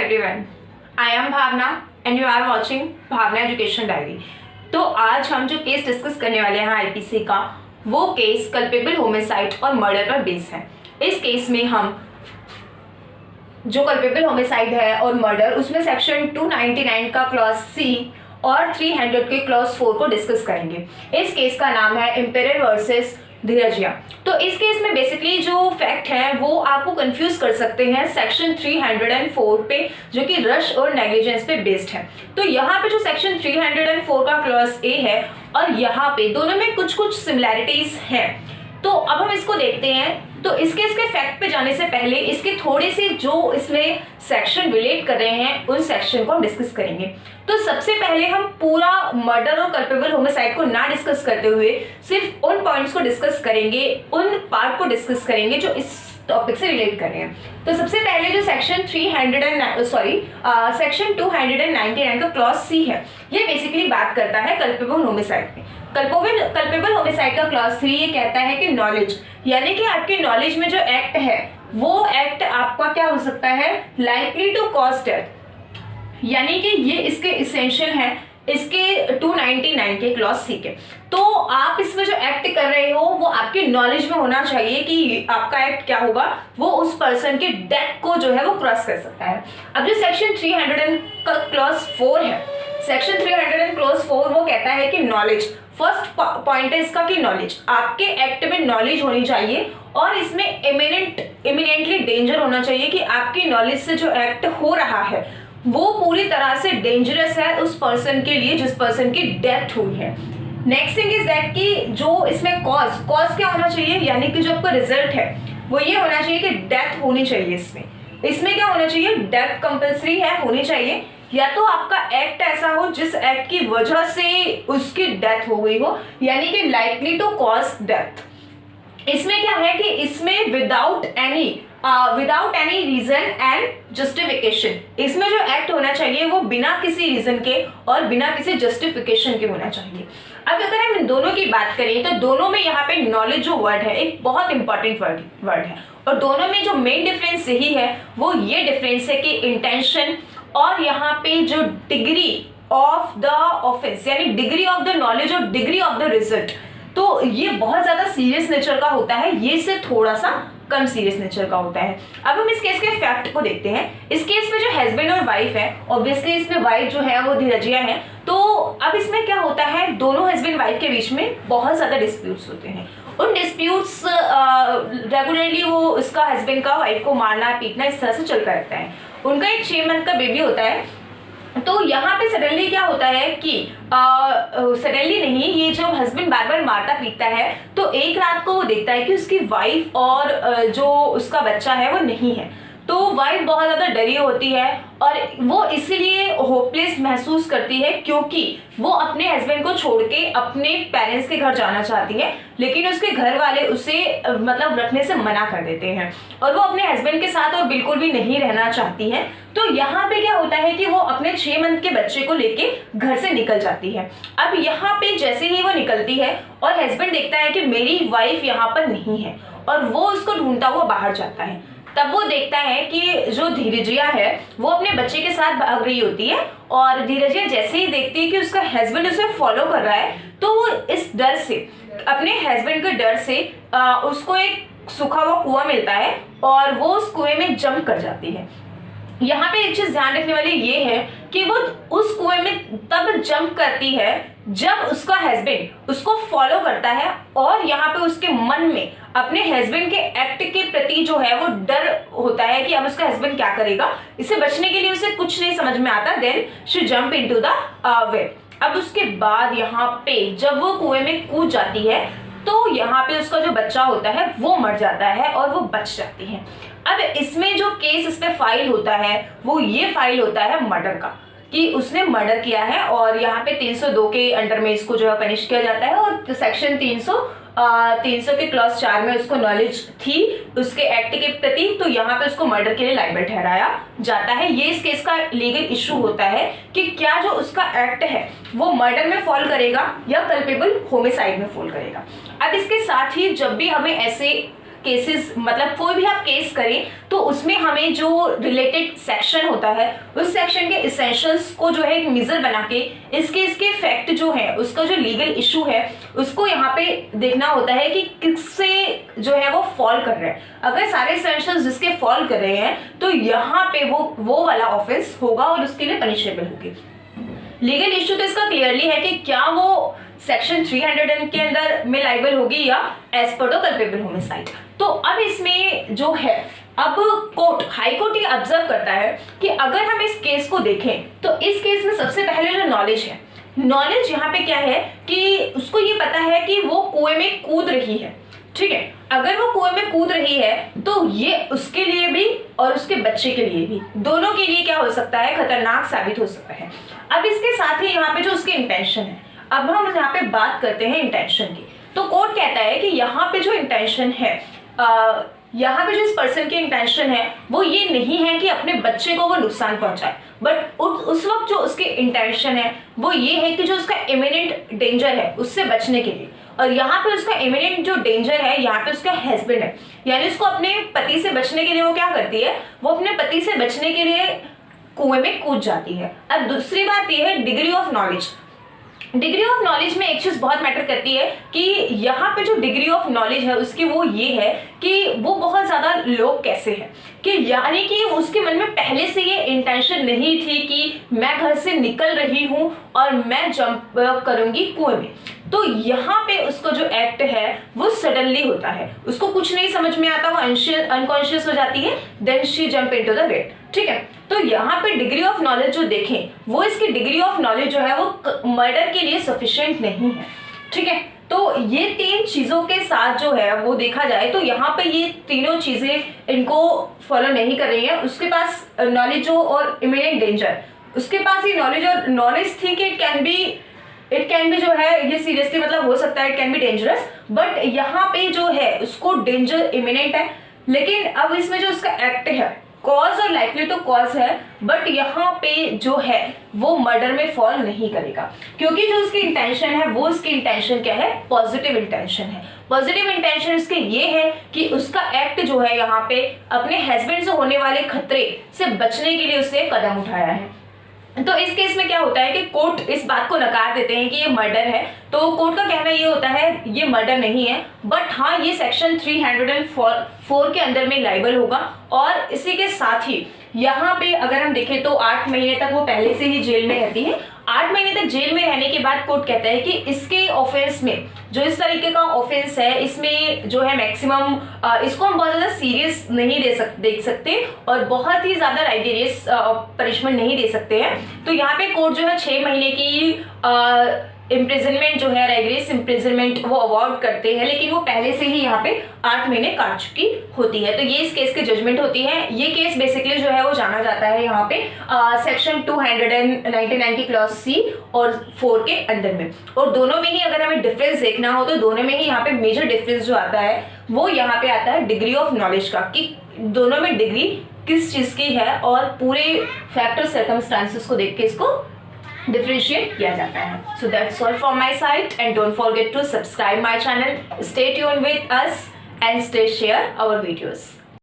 everyone, I am Bhavana and you are watching Bhavana education diary. तो आज हम जो केस डिस्कस करने वाले हैं आईपीसी का, वो केस कल्पेबल होमिसाइड और मर्डर पर बेस है। इस केस में हम जो कल्पेबल होमिसाइड है और मर्डर, उसमें सेक्शन 299 का क्लॉज सी और 300 के क्लॉज 4 को डिस्कस करेंगे। इस केस का नाम है इम्पेरर वर्सेस धीरजिया। तो इस केस में बेसिकली जो फैक्ट है वो आपको कंफ्यूज कर सकते हैं सेक्शन 304 पे, जो कि रश और नेग्लिजेंस पे बेस्ड है। तो यहाँ पे जो सेक्शन 304 का क्लॉज ए है और यहाँ पे दोनों में कुछ कुछ सिमिलैरिटीज हैं। तो अब हम इसको देखते हैं। तो इसके फैक्ट पे जाने से पहले इसके थोड़े से जो इसमें सेक्शन रिलेट कर रहे हैं उन सेक्शन को हम डिस्कस करेंगे। तो सबसे पहले हम पूरा मर्डर और कल्पेबल होमिसाइड को ना डिस्कस करते हुए सिर्फ उन पॉइंट्स को डिस्कस करेंगे, उन पार्ट को डिस्कस करेंगे जो इस टॉपिक से रिलेट कर रहे हैं। तो सबसे पहले जो सेक्शन 299 का क्लॉज सी है, ये बेसिकली बात करता है कल्पेबल होमिसाइड में। कल्पेबल होमिसाइड का क्लॉज 3 ये कहता है कि नॉलेज, यानी कि आपके नॉलेज में जो एक्ट है वो एक्ट आपका क्या हो सकता है, लाइकली टू कॉज डेथ, यानी कि ये इसके इसेंशियल है इसके 299 के क्लॉज सी के। तो आप इसमें जो एक्ट कर रहे हो वो आपके नॉलेज में होना चाहिए कि आपका एक्ट क्या होगा, वो उस पर्सन की डेथ को जो है वो क्रॉस कर सकता है। अब जो सेक्शन 300 का क्लॉज 4 है, सेक्शन 300 क्लॉज 4 वो कहता है कि नॉलेज, फर्स्ट पॉइंट है इसका कि नॉलेज, आपके एक्ट में नॉलेज होनी चाहिए और इसमें इमिनेंटली डेंजर होना चाहिए कि आपकी नॉलेज से जो एक्ट हो रहा है वो पूरी तरह से डेंजरस है उस पर्सन के लिए जिस पर्सन की डेथ हुई है। नेक्स्ट थिंग इज दैट कि जो इसमें कॉज क्या होना चाहिए, यानी कि जो आपका रिजल्ट है वो ये होना चाहिए कि डेथ होनी चाहिए। इसमें क्या होना चाहिए, डेथ कंपल्सरी है, होनी चाहिए, या तो आपका एक्ट ऐसा हो जिस एक्ट की वजह से उसकी डेथ हो गई हो, यानी कि लाइकली टू कॉज डेथ। इसमें क्या है कि इसमें without any reason and justification, इसमें जो एक्ट होना चाहिए वो बिना किसी रीजन के और बिना किसी जस्टिफिकेशन के होना चाहिए। अब अगर हम इन दोनों की बात करें तो दोनों में यहाँ पे नॉलेज जो वर्ड है एक बहुत इंपॉर्टेंट वर्ड है, और दोनों में जो मेन डिफरेंस यही है वो ये डिफरेंस है कि इंटेंशन और यहाँ पे जो डिग्री ऑफ द ऑफेंस, यानी डिग्री ऑफ द नॉलेज और डिग्री ऑफ द रिजल्ट, तो ये बहुत ज्यादा सीरियस नेचर का होता है, ये से थोड़ा सा कम सीरियस नेचर का होता है। अब हम इस केस के फैक्ट को देखते हैं। इस केस में जो हस्बैंड और वाइफ है, ऑब्वियसली इसमें वाइफ जो है वो धीरजिया है। तो अब इसमें क्या होता है, दोनों हस्बैंड वाइफ के बीच में बहुत ज्यादा डिस्प्यूट्स होते हैं। उन डिस्प्यूट्स रेगुलरली वो उसका हस्बैंड का वाइफ को मारना पीटना इस तरह से चलता रहता है। उनका एक 6 मंथ का बेबी होता है। तो यहाँ पे सडनली क्या होता है कि सडनली नहीं, ये जो हस्बैंड बार बार मारता पीटता है, तो एक रात को वो देखता है कि उसकी वाइफ और जो उसका बच्चा है वो नहीं है। तो वाइफ बहुत ज्यादा डरी होती है और वो इसीलिए होपलेस महसूस करती है क्योंकि वो अपने हस्बैंड को छोड़ के अपने पेरेंट्स के घर जाना चाहती है, लेकिन उसके घर वाले उसे मतलब रखने से मना कर देते हैं और वो अपने हस्बैंड के साथ और बिल्कुल भी नहीं रहना चाहती है। तो यहाँ पे क्या होता है कि वो अपने 6 मंथ के बच्चे को लेके घर से निकल जाती है। अब यहाँ पे जैसे ही वो निकलती है और हस्बैंड देखता है कि मेरी वाइफ यहाँ पर नहीं है और वो उसको ढूंढता हुआ बाहर जाता है, तब वो देखता है कि जो धीरजिया है वो अपने बच्चे के साथ भाग रही होती है और धीरजिया जैसे ही देखती है कि उसका हस्बैंड उसे फॉलो कर रहा है, तो वो इस डर से, अपने हस्बैंड के डर से उसको एक सूखा हुआ कुआं मिलता है और वो उस कुएं में जंप कर जाती है। यहाँ पे एक चीज ध्यान रखने वाली ये है कि वो उस कुएं में तब जंप करती है जब उसका हस्बैंड उसको फॉलो करता है और यहाँ पे उसके मन में अपने हस्बैंड के एक्ट के प्रति जो है वो डर होता है कि अब उसका हस्बैंड क्या करेगा, इससे बचने के लिए उसे कुछ नहीं समझ में आता। Then she jump into the well. अब उसके बाद यहाँ पे जब वो कुएं में कूद जाती है तो यहाँ पे उसका जो बच्चा होता है वो मर जाता है और वो बच जाती है। अब इसमें जो केस इस पे फाइल होता है वो ये फाइल होता है मर्डर का, कि उसने मर्डर किया है और यहाँ पे 302 के अंडर में इसको जो है पनिश किया जाता है और सेक्शन 300 के क्लॉज 4 में उसको नॉलेज थी उसके एक्ट के प्रति, तो यहाँ पे उसको मर्डर के लिए लायबल ठहराया जाता है। ये इस केस का लीगल इशू होता है कि क्या जो उसका एक्ट है वो मर्डर में फॉल करेगा या कल्पेबल होमिसाइड में फॉल करेगा। अब इसके साथ ही जब भी हमें ऐसे केसेस, मतलब कोई भी आप केस करें तो उसमें हमें जो रिलेटेड सेक्शन होता है उस सेक्शन के इसेंशियल्स को जो है एक मेजर बना के इसके फैक्ट जो है, उसका जो लीगल इशू है उसको यहाँ पे देखना होता है कि किससे जो है वो फॉल कर रहा है। अगर सारे इसेंशियल्स जिसके फॉल कर रहे हैं तो यहाँ पे वो वाला ऑफेंस होगा और उसके लिए पनिशेबल होगी। लीगल इशू तो इसका क्लियरली है कि क्या वो सेक्शन 300 के अंदर में लाइबल होगी या as per the culpable homicide. तो अब इसमें जो है, अब कोर्ट, हाई कोर्ट ये ऑब्जर्व करता है कि अगर हम इस केस को देखें तो इस केस में सबसे पहले जो नॉलेज है, नॉलेज यहाँ पे क्या है कि उसको ये पता है कि वो कुएं में कूद रही है, ठीक है। अगर वो कुएं में कूद रही है तो ये उसके लिए भी और उसके बच्चे के लिए भी, दोनों के लिए क्या हो सकता है, खतरनाक साबित हो सकता है। अब इसके साथ ही यहाँ पे जो उसकी इंटेंशन है, अब हम यहाँ पे बात करते हैं इंटेंशन की। तो कोर्ट कहता है कि यहाँ पे जो इंटेंशन है, यहाँ पे जो इस पर्सन की इंटेंशन है वो ये नहीं है कि अपने बच्चे को वो नुकसान पहुंचाए, बट उस वक्त जो उसकी इंटेंशन है वो ये है कि जो उसका इमिनेंट डेंजर है उससे बचने के लिए। और यहाँ पे उसका इमिनेंट जो डेंजर है यहाँ पे उसका हस्बैंड है, यानी उसको अपने पति से बचने के लिए वो क्या करती है, वो अपने पति से बचने के लिए कुएं में कूद जाती है। अब दूसरी बात ये है degree of knowledge. Degree of knowledge में एक चीज बहुत मैटर करती है कि यहाँ पे जो डिग्री ऑफ नॉलेज है उसकी वो ये है कि वो बहुत ज्यादा लोग कैसे है, कि यानी कि उसके मन में पहले से ये इंटेंशन नहीं थी कि मैं घर से निकल रही हूँ और मैं जंप करूंगी कुएं में। तो यहाँ पे उसको जो एक्ट है वो सडनली होता है, उसको कुछ नहीं समझ में आता, वो अनकॉन्शियस हो जाती है, then she jump into the well, ठीक है। तो यहाँ पे डिग्री ऑफ नॉलेज जो देखें वो इसकी डिग्री ऑफ नॉलेज जो है वो मर्डर के लिए सफिशिएंट नहीं है, ठीक है। तो ये तीन चीजों के साथ जो है वो देखा जाए तो यहाँ पे ये तीनों चीजें इनको फॉलो नहीं कर रही है। उसके पास नॉलेज जो और इमीडिएट डेंजर, उसके पास ये नॉलेज और नॉलेज थी कि इट कैन बी जो है ये सीरियसली मतलब हो सकता है, it can be dangerous, but यहाँ पे जो है उसको डेंजर इमिनेंट है। लेकिन अब इसमें जो उसका एक्ट है कॉज और लाइकली टू कॉज है, बट यहाँ पे जो है वो मर्डर में फॉल नहीं करेगा, क्योंकि जो उसकी इंटेंशन है वो उसकी इंटेंशन क्या है, पॉजिटिव इंटेंशन है। पॉजिटिव इंटेंशन इसके ये है कि उसका एक्ट जो है यहाँ पे अपने हस्बैंड से होने वाले खतरे से बचने के लिए उसने कदम उठाया है। तो इस केस में क्या होता है कि कोर्ट इस बात को नकार देते हैं कि ये मर्डर है। तो कोर्ट का कहना ये होता है ये मर्डर नहीं है, बट हाँ ये सेक्शन 304 के अंदर में लाइबल होगा। और इसी के साथ ही यहाँ पे अगर हम देखें तो 8 महीने तक वो पहले से ही जेल में रहती है। 8 महीने तक जेल में रहने के बाद कोर्ट कहता है कि इसके ऑफेंस में, जो इस तरीके का ऑफेंस है, इसमें जो है मैक्सिमम इसको हम बहुत ज्यादा सीरियस नहीं देख सकते और बहुत ही ज्यादा राइगेरियस पनिशमेंट नहीं दे सकते हैं। तो यहाँ पे कोर्ट जो है 6 महीने की इम्प्रिजनमेंट जो है, राइगेरियस इम्प्रिजनमेंट वो अवॉर्ड करते हैं, लेकिन वो पहले से ही यहाँ पे 8 महीने काट चुकी होती है। तो ये इस केस की जजमेंट होती है। ये केस बेसिकली जो है वो जाना जाता है यहाँ पे सेक्शन 299 की क्लॉज C और 4 के अंदर में। और दोनों में ही अगर हमें डिफरेंस देखना हो तो दोनों में ही यहाँ पे मेजर डिफरेंस जो आता है वो यहाँ पे आता है डिग्री ऑफ नॉलेज का, कि दोनों में डिग्री किस चीज की है और पूरे फैक्टर सर्कमस्टांसेस को देख के इसको differentiate किया जाता है। So that's all from my side and don't forget to subscribe my channel, stay tuned with us and stay share our videos.